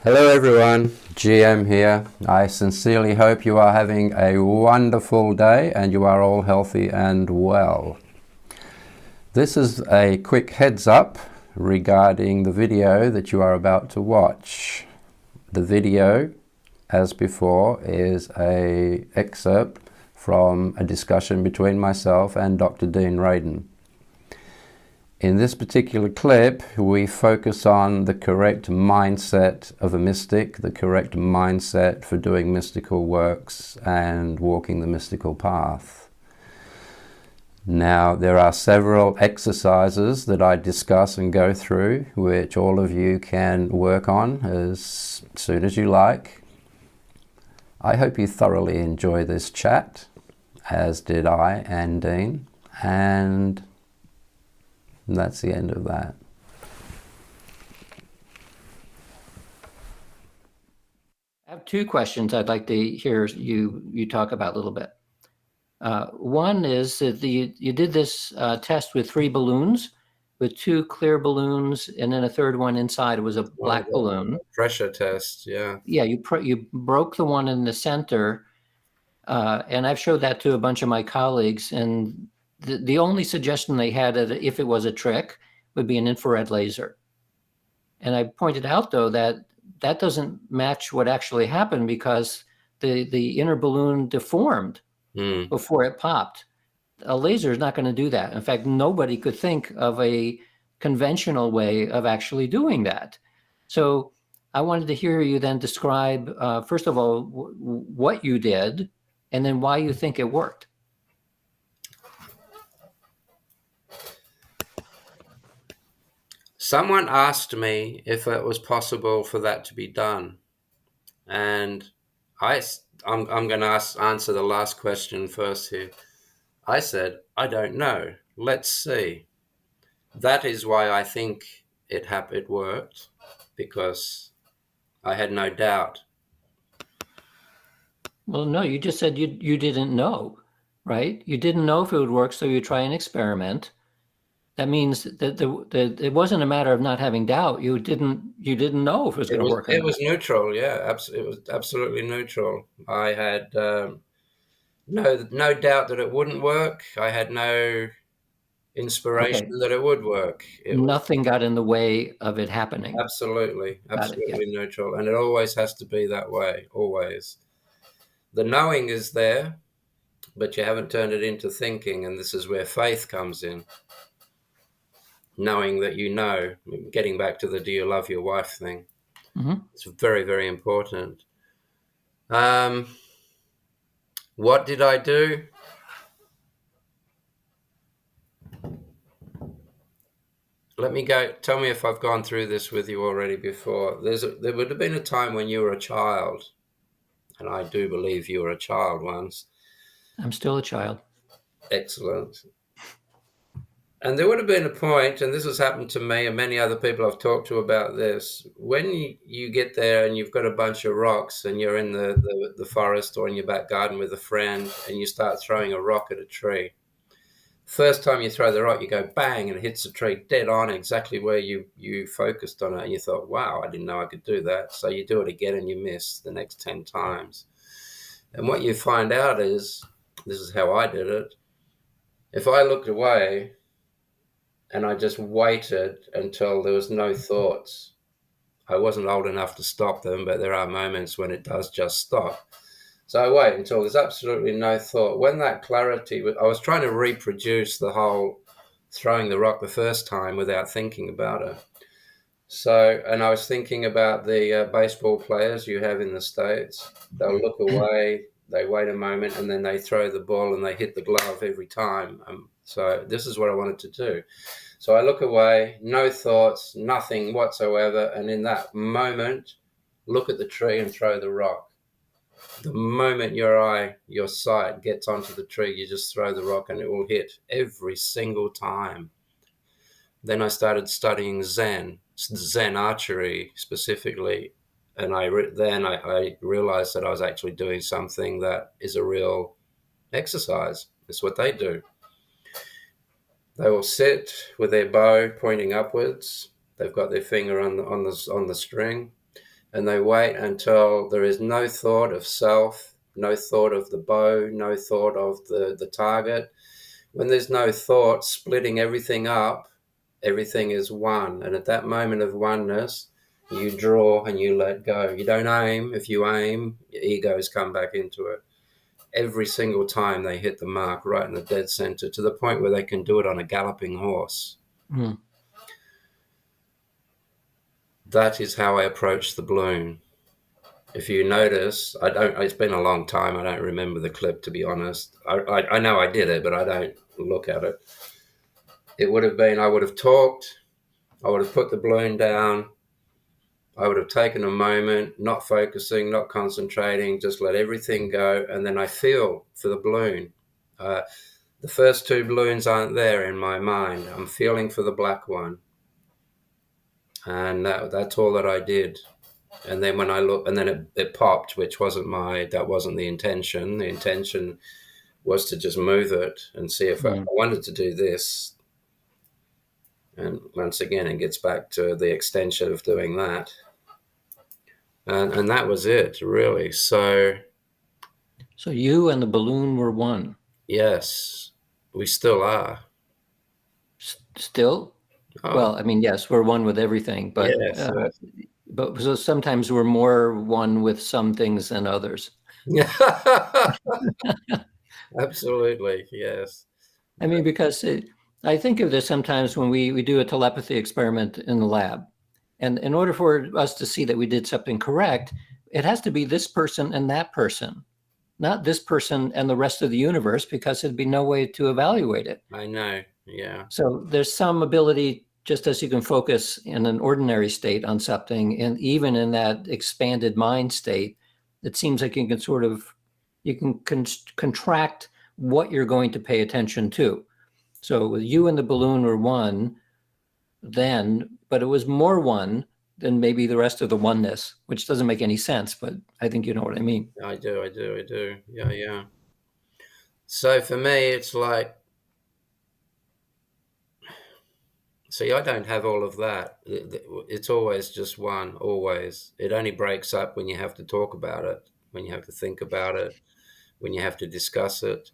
Hello everyone, GM here. I sincerely hope you are having a wonderful day and you are all healthy and well. This is a quick heads up regarding the video that you are about to watch. The video, as before, is an excerpt from a discussion between myself and Dr. Dean Radin. In this particular clip, we focus on the correct mindset of a mystic, the correct mindset for doing mystical works and walking the mystical path. Now, there are several exercises that I discuss and go through, which all of you can work on as soon as you like. I hope you thoroughly enjoy this chat, as did I and Dean, and that's the end of that. I have two questions I'd like to hear you talk about a little bit. One is that you did this test with 3 balloons, with 2 clear balloons, and then a third one inside. It was a black balloon. Pressure test, yeah. Yeah, you broke the one in the center, and I've showed that to a bunch of my colleagues, and the only suggestion they had, if it was a trick, would be an infrared laser. And I pointed out, though, that doesn't match what actually happened, because the inner balloon deformed before it popped. A laser is not going to do that. In fact, nobody could think of a conventional way of actually doing that. So I wanted to hear you then describe, first of all, what you did, and then why you think it worked. Someone asked me if it was possible for that to be done, and I'm going to answer the last question first here. I said, I don't know. Let's see. That is why I think it worked, because I had no doubt. Well, no, you just said you didn't know, right? You didn't know if it would work, so you try an experiment. That means that it wasn't a matter of not having doubt. You didn't know if it was going to work or not. It was neutral, yeah. It was absolutely neutral. I had no doubt that it wouldn't work. I had no inspiration that it would work. Nothing got in the way of it happening. Absolutely neutral, and it always has to be that way. Always, the knowing is there, but you haven't turned it into thinking, and this is where faith comes in. Knowing that you know, getting back to the "do you love your wife" thing. It's very, very important. What did I do? Let me go. Tell me if I've gone through this with you already before. There would have been a time when you were a child, and I do believe you were a child once. I'm still a child. Excellent. And there would have been a point, and this has happened to me and many other people I've talked to about this, when you get there and you've got a bunch of rocks and you're in the forest or in your back garden with a friend and you start throwing a rock at a tree. First time you throw the rock, you go bang, and it hits the tree dead on exactly where you focused on it, and you thought, wow, I didn't know I could do that. So you do it again and you miss the next 10 times. And what you find out is, this is how I did it, if I looked away and I just waited until there was no thoughts, I wasn't old enough to stop them, but there are moments when it does just stop. So I wait until there's absolutely no thought. When that clarity, I was trying to reproduce the whole throwing the rock the first time without thinking about it. So, and I was thinking about the baseball players you have in the States. They'll look away, they wait a moment, and then they throw the ball and they hit the glove every time. So this is what I wanted to do. So I look away, no thoughts, nothing whatsoever. And in that moment, look at the tree and throw the rock. The moment your sight gets onto the tree, you just throw the rock and it will hit every single time. Then I started studying Zen archery specifically. And I realized that I was actually doing something that is a real exercise. It's what they do. They will sit with their bow pointing upwards. They've got their finger on the string, And they wait until there is no thought of self, no thought of the bow, no thought of the target. When there's no thought splitting everything up, everything is one. And at that moment of oneness, you draw and you let go. You don't aim. If you aim, your egos come back into it. Every single time they hit the mark right in the dead center, to the point where they can do it on a galloping horse. Mm. That is how I approach the balloon. If you notice, it's been a long time. I don't remember the clip, to be honest. I know I did it, but I don't look at it. It would have been, I would have talked, I would have put the balloon down, I would have taken a moment, not focusing, not concentrating, just let everything go, and then I feel for the balloon. The first two balloons aren't there in my mind. I'm feeling for the black one. And that's all that I did. And then when I look, and then it popped, which that wasn't the intention. The intention was to just move it and see if I wanted to do this. And once again, it gets back to the extension of doing that. And that was it, really. So you and the balloon were one. yes, we still are. Still? Oh, well, I mean, yes, we're one with everything, but yes, but so sometimes we're more one with some things than others. Absolutely, yes. I mean, because I think of this sometimes when we do a telepathy experiment in the lab. And in order for us to see that we did something correct, it has to be this person and that person, not this person and the rest of the universe, because there'd be no way to evaluate it. I know, yeah. So there's some ability, just as you can focus in an ordinary state on something, and even in that expanded mind state, it seems like you can contract what you're going to pay attention to. So with you and the balloon were one then, but it was more one than maybe the rest of the oneness, which doesn't make any sense, but I think you know what I mean. I do. Yeah. So for me, it's like, see, I don't have all of that. It's always just one, always. It only breaks up when you have to talk about it, when you have to think about it, when you have to discuss it.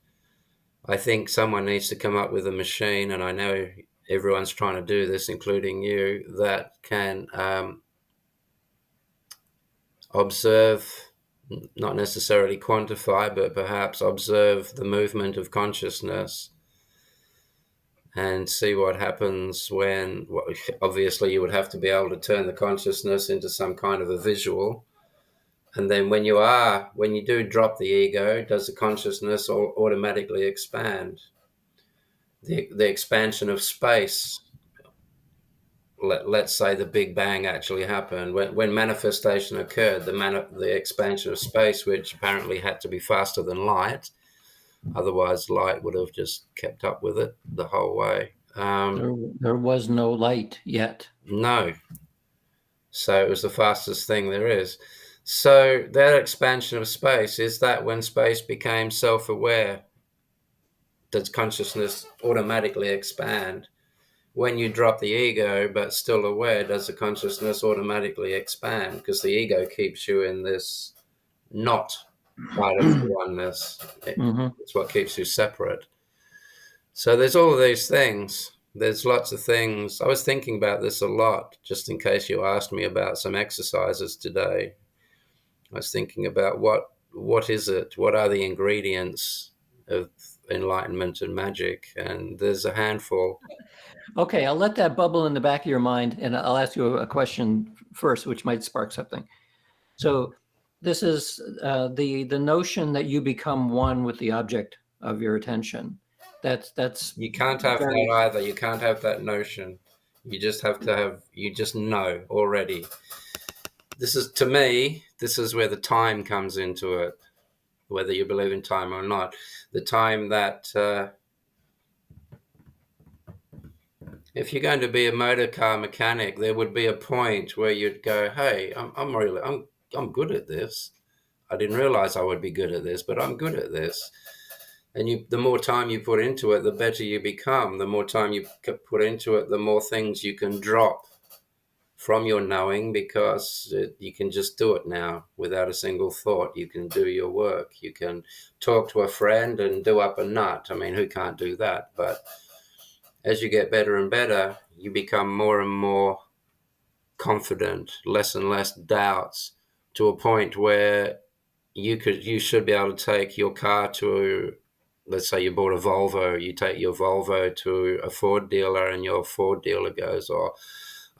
I think someone needs to come up with a machine, and I know everyone's trying to do this, including you, that can observe, not necessarily quantify, but perhaps observe the movement of consciousness and see what happens when, obviously you would have to be able to turn the consciousness into some kind of a visual. And then when you do drop the ego, does the consciousness automatically expand? The expansion of space, let's say the Big Bang actually happened, when manifestation occurred, the expansion of space, which apparently had to be faster than light, otherwise light would have just kept up with it the whole way. There was no light yet. No. So it was the fastest thing there is. So that expansion of space, is that when space became self-aware, does consciousness automatically expand? When you drop the ego but still aware, does the consciousness automatically expand? Because the ego keeps you in this not part of the oneness. It's what keeps you separate. So there's all of these things. There's lots of things. I was thinking about this a lot, just in case you asked me about some exercises today. I was thinking about what is it? What are the ingredients of enlightenment and magic? And there's a handful. Okay, I'll let that bubble in the back of your mind, and I'll ask you a question first, which might spark something. So this is the notion that you become one with the object of your attention. That's You can't have that either. You can't have that notion. You just have to have, you just know already. To me, this is where the time comes into it, whether you believe in time or not. The time that if you're going to be a motor car mechanic, there would be a point where you'd go, hey, I'm good at this. I didn't realize I would be good at this, but I'm good at this. And the more time you put into it, the better you become. The more time you put into it, the more things you can drop from your knowing, because you can just do it now without a single thought. You can do your work. You can talk to a friend and do up a nut. I mean, who can't do that? But as you get better and better, you become more and more confident, less and less doubts, to a point where you should be able to take your car to, let's say you bought a Volvo, you take your Volvo to a Ford dealer, and your Ford dealer goes, "Oh,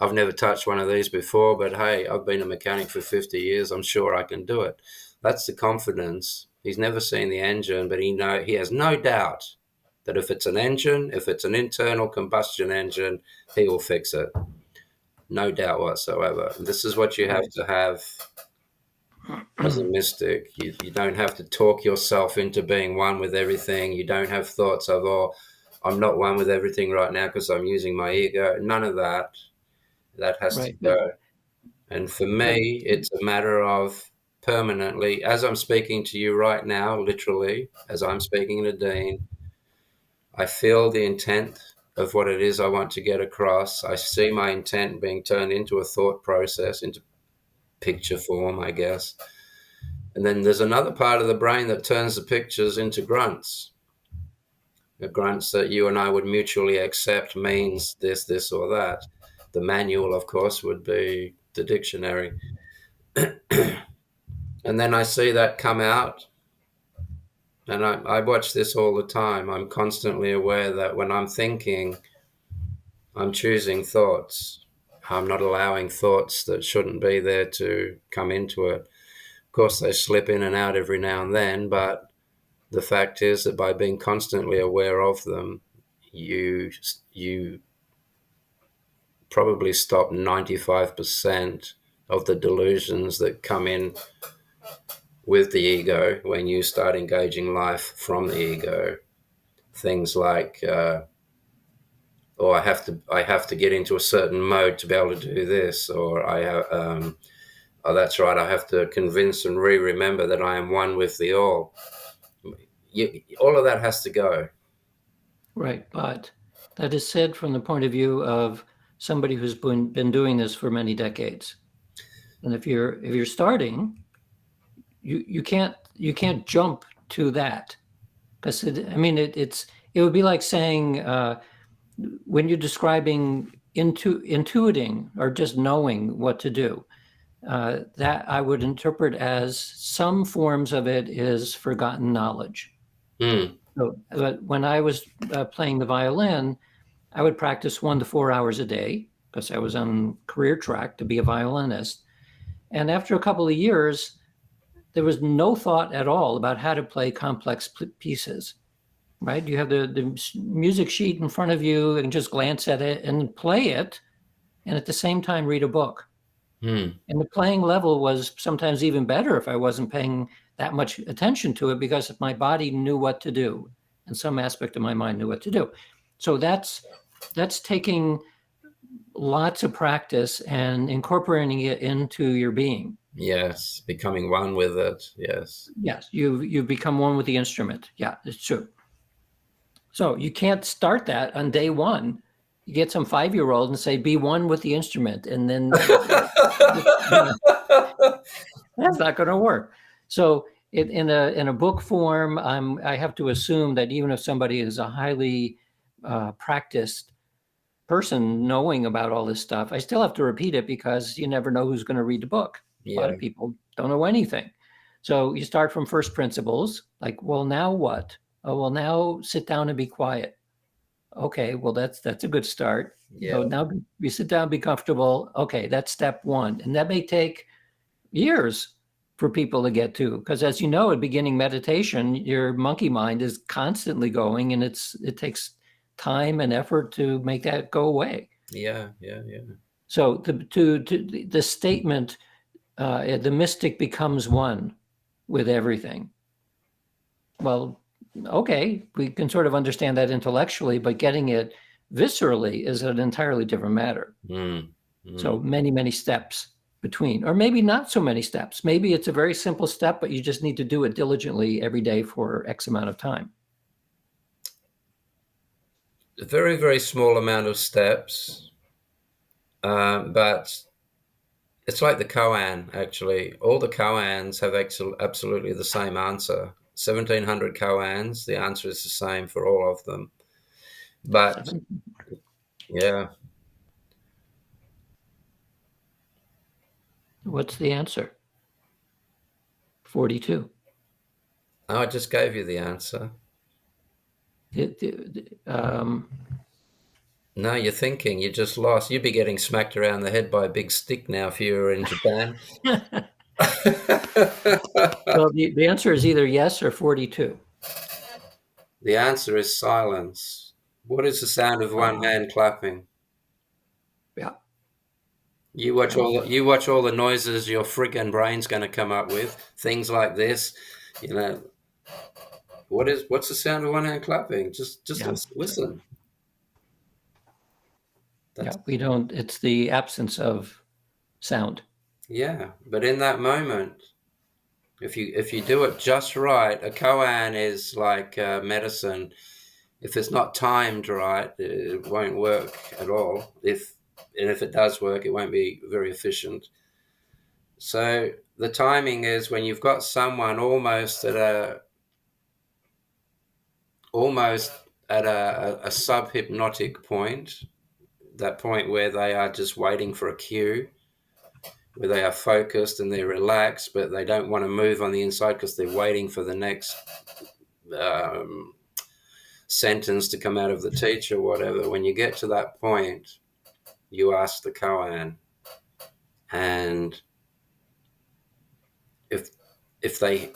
I've never touched one of these before, but hey, I've been a mechanic for 50 years. I'm sure I can do it." That's the confidence. He's never seen the engine, but he has no doubt that if it's an engine, if it's an internal combustion engine, he will fix it. No doubt whatsoever. This is what you have to have as a mystic. You don't have to talk yourself into being one with everything. You don't have thoughts of, "Oh, I'm not one with everything right now because I'm using my ego." None of that. That has to Right. go. And for me, it's a matter of permanently, as I'm speaking to you right now, literally, as I'm speaking to Dean, I feel the intent of what it is I want to get across. I see my intent being turned into a thought process, into picture form, I guess. And then there's another part of the brain that turns the pictures into grunts. The grunts that you and I would mutually accept means this, this, or that. The manual, of course, would be the dictionary. And then I see that come out, and I watch this all the time. I'm constantly aware that when I'm thinking, I'm choosing thoughts. I'm not allowing thoughts that shouldn't be there to come into it. Of course, they slip in and out every now and then, but the fact is that by being constantly aware of them, you probably stop 95% of the delusions that come in with the ego when you start engaging life from the ego. Things like, oh, I have to get into a certain mode to be able to do this, or oh, that's right, I have to convince and remember that I am one with the all. All of that has to go. Right. But that is said from the point of view of somebody who's been doing this for many decades. And if you're starting, you can't jump to that, because it would be like saying, when you're describing intuiting or just knowing what to do, that I would interpret as some forms of it is forgotten knowledge. Mm. So, but when I was playing the violin, I would practice 1 to 4 hours a day because I was on career track to be a violinist. And after a couple of years, there was no thought at all about how to play complex pieces, right? You have the music sheet in front of you and just glance at it and play it, and at the same time read a book. Mm. And the playing level was sometimes even better if I wasn't paying that much attention to it, because my body knew what to do and some aspect of my mind knew what to do. So that's taking lots of practice and incorporating it into your being. Yes, becoming one with it. Yes. Yes, you've become one with the instrument. Yeah, it's true. So you can't start that on day one. You get some 5-year-old and say, "Be one with the instrument," and then that's not going to work. So in a book form, I have to assume that even if somebody is a highly practiced person knowing about all this stuff, I still have to repeat it, because you never know who's going to read the book. A lot Yeah. of people don't know anything. So you start from first principles, like, well, now what? Oh, well, now sit down and be quiet. Okay, well, that's a good start. Yeah. Now you sit down, be comfortable. Okay, that's step one. And that may take years for people to get to, because as you know, at beginning meditation, your monkey mind is constantly going, and it takes time and effort to make that go away. Yeah. So the statement, the mystic becomes one with everything. Well, okay, we can sort of understand that intellectually, but getting it viscerally is an entirely different matter. Mm. So many steps between, or maybe not so many steps. Maybe it's a very simple step, but you just need to do it diligently every day for X amount of time. A very, very small amount of steps, but It's like the koan, actually. All the koans have absolutely the same answer. 1,700 koans, the answer is the same for all of them. But, Seven. yeah. What's the answer? 42. Oh, I just gave you the answer. Um, No, you're thinking. You just lost. You'd be getting smacked around the head by a big stick now if you were in Japan. well, the answer is either yes or 42. The answer is silence. What is the sound of one hand clapping? Yeah. You watch all the noises your friggin' brain's going to come up with. Things like this, you know. What's the sound of one hand clapping? Just Yeah. listen. Yeah. That's We don't, it's the absence of sound. yeah. But in that moment, if you do it just right, a koan is like medicine. If it's not timed right, it won't work at all. If it does work, it won't be very efficient. So the timing is when you've got someone almost at a sub-hypnotic point, that point where they are just waiting for a cue, where they are focused and they're relaxed, but they don't want to move on the inside because they're waiting for the next um, sentence to come out of the teacher or whatever. When you get to that point, you ask the koan, and if if they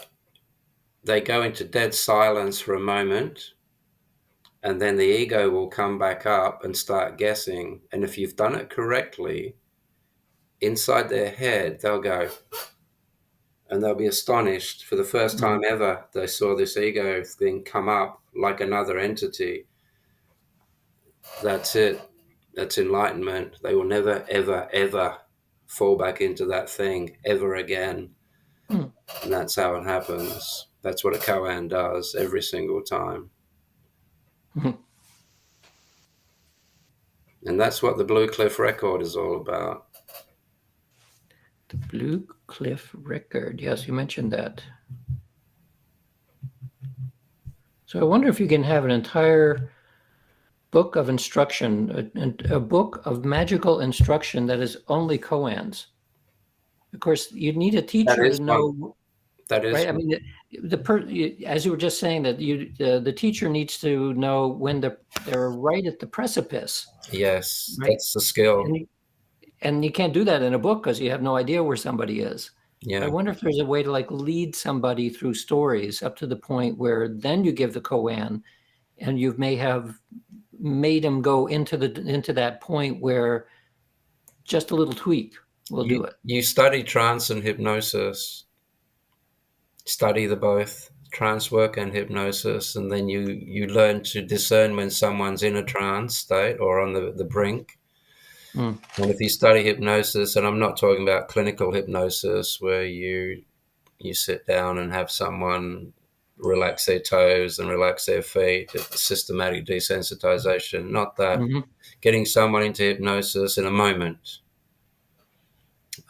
go into dead silence for a moment, and then the ego will come back up and start guessing. And if you've done it correctly, inside their head, they'll go, and they'll be astonished for the first time ever they saw this ego thing come up like another entity. That's it. That's enlightenment. They will never, ever, ever fall back into that thing ever again. Mm. And that's how it happens. That's what a koan does every single time. And that's what the Blue Cliff Record is all about. The Blue Cliff Record. Yes, you mentioned that. So I wonder if you can have an entire book of instruction, a book of magical instruction that is only koans. Of course, you need a That teacher to is one. know, That is right? I one. mean, as you were just saying that the teacher needs to know when they're right at the precipice, Yes, right? that's the skill. And you can't do that in a book because you have no idea where somebody is. I Yeah. wonder if there's a way to like lead somebody through stories up to the point where then you give the koan, and you may have made him go into that point where just a little tweak will do it. You study trance and hypnosis, study the both trance work and hypnosis, and then you learn to discern when someone's in a trance state or on the brink. Mm. And if you study hypnosis, and I'm not talking about clinical hypnosis where you sit down and have someone relax their toes and relax their feet, systematic desensitization, not that. Hmm. Getting someone into hypnosis in a moment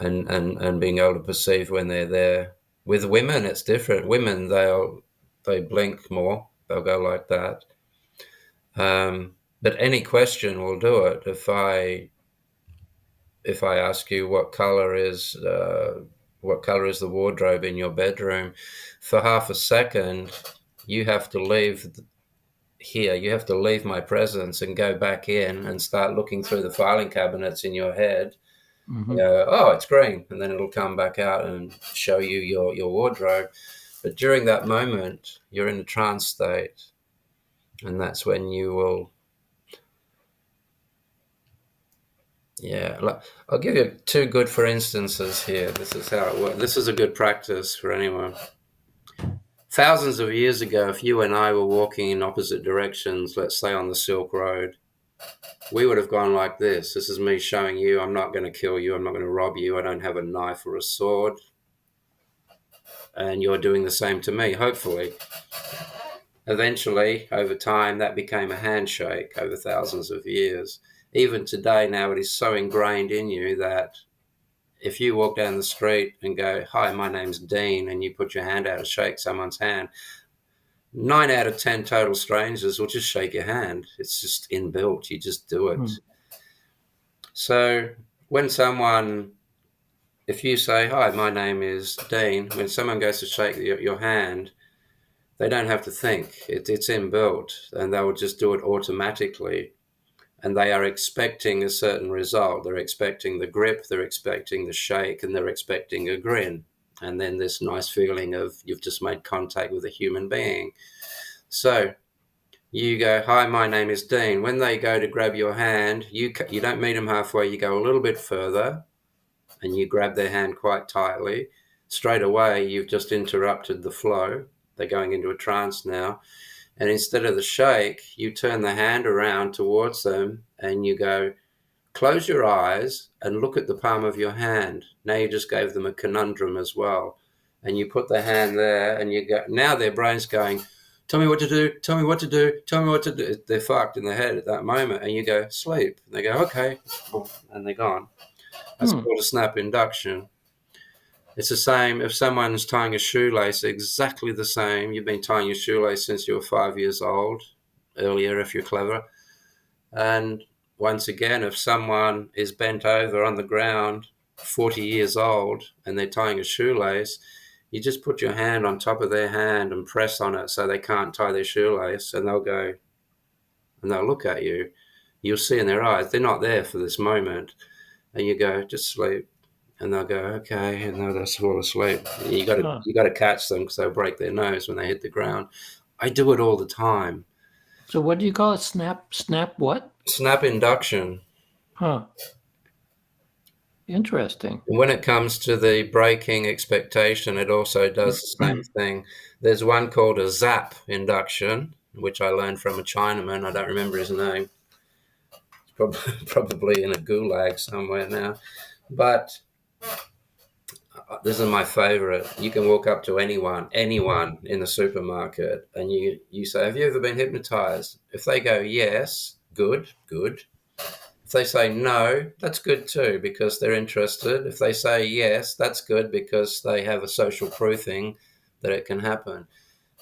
and being able to perceive when they're there. With women, it's different. Women, they blink more. They'll go like that. But any question will do it. If I ask you what color is the wardrobe in your bedroom, for half a second, you have to leave here. You have to leave my presence and go back in and start looking through the filing cabinets in your head. Hmm. You know, oh, it's green, and then it'll come back out and show you your wardrobe. But during that moment, you're in a trance state, and that's when you will. Yeah, I'll give you two good for instances here. This is how it works. This is a good practice for anyone. Thousands of years ago, if you and I were walking in opposite directions, let's say on the Silk Road, we would have gone like this. This is me showing you I'm not going to kill you. I'm not going to rob you. I don't have a knife or a sword. And you're doing the same to me, hopefully. Eventually, over time, that became a handshake over thousands of years. Even today, now, it is so ingrained in you that if you walk down the street and go, "Hi, my name's Dean," and you put your hand out and shake someone's hand, 9 out of 10 total strangers will just shake your hand. It's just inbuilt. You just do it. So when someone, if you say, "Hi, my name is Dean," when someone goes to shake your hand, they don't have to think. It's inbuilt, and they will just do it automatically. And they are expecting a certain result. They're expecting the grip, they're expecting the shake, and they're expecting a grin. And then this nice feeling of you've just made contact with a human being. So you go, "Hi, my name is Dean." When they go to grab your hand, you don't meet them halfway. You go a little bit further, and you grab their hand quite tightly. Straight away, you've just interrupted the flow. They're going into a trance now. And instead of the shake, you turn the hand around towards them and you go, "Close your eyes and look at the palm of your hand." Now you just gave them a conundrum as well. And you put the hand there and you go, now their brain's going, "Tell me what to do, tell me what to do, tell me what to do." They're fucked in the head at that moment. And you go, "Sleep." And they go, "Okay." And they're gone. That's called a snap induction. It's the same if someone's tying a shoelace, exactly the same. You've been tying your shoelace since you were 5 years old, earlier if you're clever. And once again, if someone is bent over on the ground, 40 years old, and they're tying a shoelace, you just put your hand on top of their hand and press on it so they can't tie their shoelace, and they'll go, and they'll look at you. You'll see in their eyes, they're not there for this moment. And you go, "Just sleep." And they'll go, "Okay," and they'll just fall asleep. You got to catch them because they'll break their nose when they hit the ground. I do it all the time. So what do you call it? Snap what? Snap induction. Huh. Interesting. And when it comes to the breaking expectation, it also does the same thing. There's one called a zap induction, which I learned from a Chinaman. I don't remember his name. Probably in a gulag somewhere now. But this is my favorite. You can walk up to anyone in the supermarket, and you say, "Have you ever been hypnotized?" If they go, "Yes," good. If they say no, that's good too, because they're interested. If they say yes, that's good because they have a social proofing that it can happen.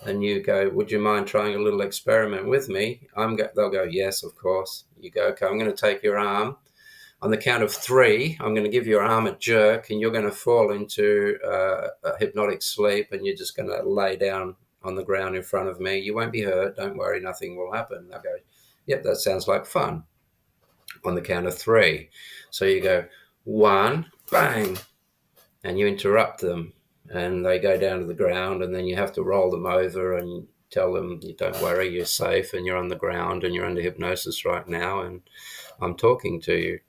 And you go, "Would you mind trying a little experiment with me?" They'll go, "Yes, of course." You go, "Okay, I'm going to take your arm. On the count of 3, I'm going to give your arm a jerk, and you're going to fall into a hypnotic sleep, and you're just going to lay down on the ground in front of me. You won't be hurt. Don't worry, nothing will happen." They'll go, "Yep, that sounds like fun." On the count of 3. So you go, 1, bang, and you interrupt them, and they go down to the ground, and then you have to roll them over and tell them, "Don't worry, you're safe, and you're on the ground, and you're under hypnosis right now, and I'm talking to you."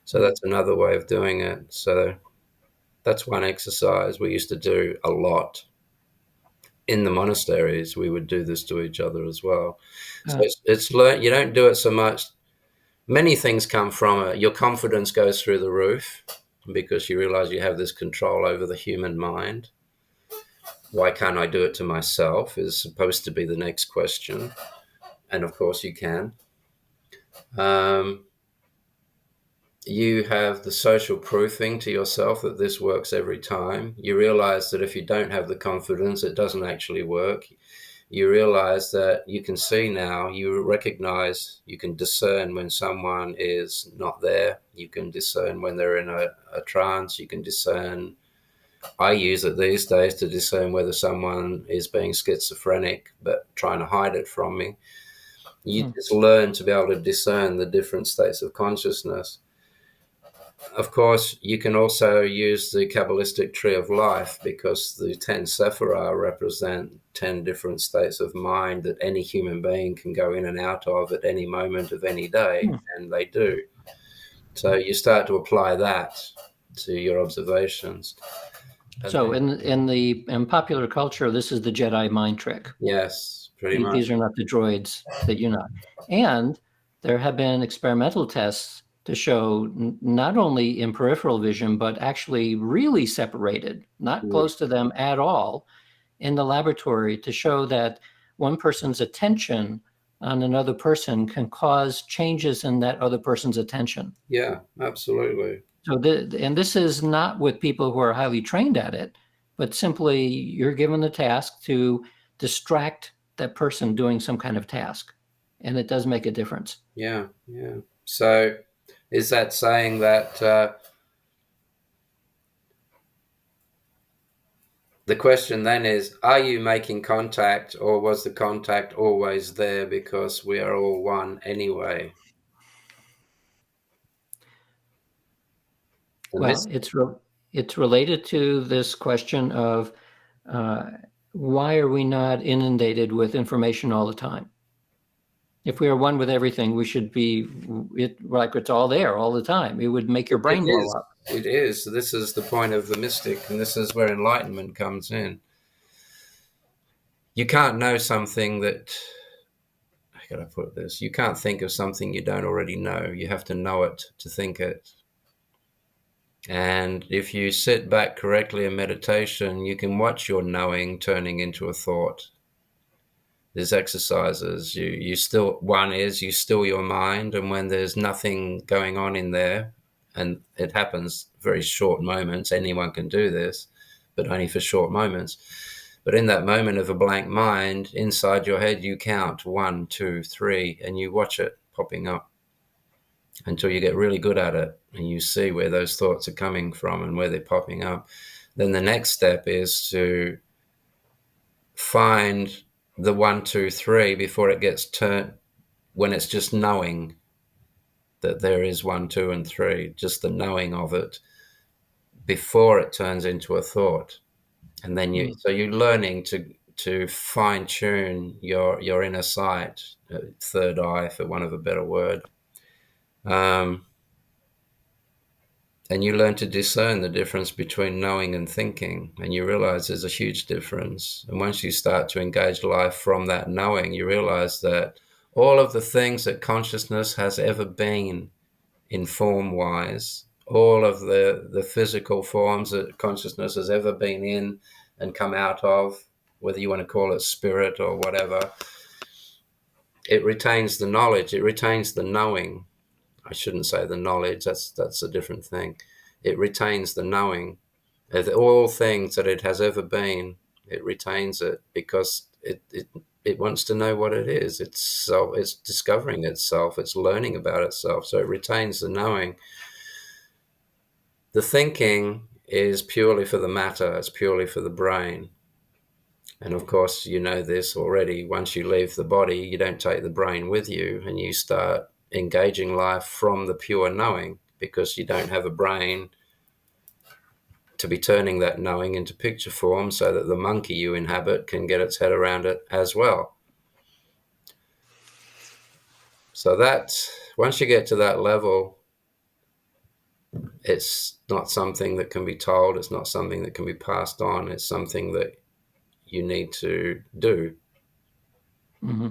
So that's another way of doing it. So that's one exercise we used to do a lot. In the monasteries, we would do this to each other as well. So it's learned. You don't do it so much. Many things come from it. Your confidence goes through the roof because you realize you have this control over the human mind. Why can't I do it to myself is supposed to be the next question. And of course you can. You have the social proofing to yourself that this works every time. You realize that if you don't have the confidence, it doesn't actually work. You realize that you can see now, you recognize, you can discern when someone is not there. You can discern when they're in a trance. You can discern, I use it these days to discern whether someone is being schizophrenic but trying to hide it from me. You just learn to be able to discern the different states of consciousness. Of course, you can also use the Kabbalistic tree of life because the 10 Sephirah represent 10 different states of mind that any human being can go in and out of at any moment of any day, and they do. So you start to apply that to your observations. So in popular culture, this is the Jedi mind trick. Yes, pretty much. These are not the droids that you know. And there have been experimental tests to show not only in peripheral vision, but actually really separated, not close to them at all, in the laboratory to show that one person's attention on another person can cause changes in that other person's attention. Yeah, absolutely. So, and this is not with people who are highly trained at it, but simply you're given the task to distract that person doing some kind of task, and it does make a difference. Yeah, yeah. So is that saying that the question then is, are you making contact, or was the contact always there because we are all one anyway? And Well, it's related to this question of uh, why are we not inundated with information all the time? If we are one with everything, we should be like it's all there all the time. It would make your it brain blow is. up. It is. This is the point of the mystic, and this is where enlightenment comes in. You can't know something that, how can I put this? You can't think of something you don't already know. You have to know it to think it. And if you sit back correctly in meditation, you can watch your knowing turning into a thought. There's exercises. You still, one is you still your mind, and when there's nothing going on in there, and it happens very short moments, anyone can do this, but only for short moments. But in that moment of a blank mind, inside your head, you count 1, 2, 3, and you watch it popping up until you get really good at it and you see where those thoughts are coming from and where they're popping up. Then the next step is to find the 1, 2, 3 before it gets turned, when it's just knowing that there is 1, 2, and 3, just the knowing of it before it turns into a thought. And then so you're learning to fine tune your inner sight, third eye, for want of a better word. And you learn to discern the difference between knowing and thinking, and you realize there's a huge difference. And once you start to engage life from that knowing, you realize that all of the things that consciousness has ever been in form-wise, all of the physical forms that consciousness has ever been in and come out of, whether you want to call it spirit or whatever, it retains the knowledge, it retains the knowing. I shouldn't say the knowledge, that's a different thing. It retains the knowing of all things that it has ever been. It retains it because it wants to know what it is. It's discovering itself. It's learning about itself. So it retains the knowing. The thinking is purely for the matter. It's purely for the brain. And of course, you know this already. Once you leave the body, you don't take the brain with you, and you start engaging life from the pure knowing, because you don't have a brain to be turning that knowing into picture form so that the monkey you inhabit can get its head around it as well. So that, once you get to that level, it's not something that can be told. It's not something that can be passed on. It's something that you need to do. Mm-hmm.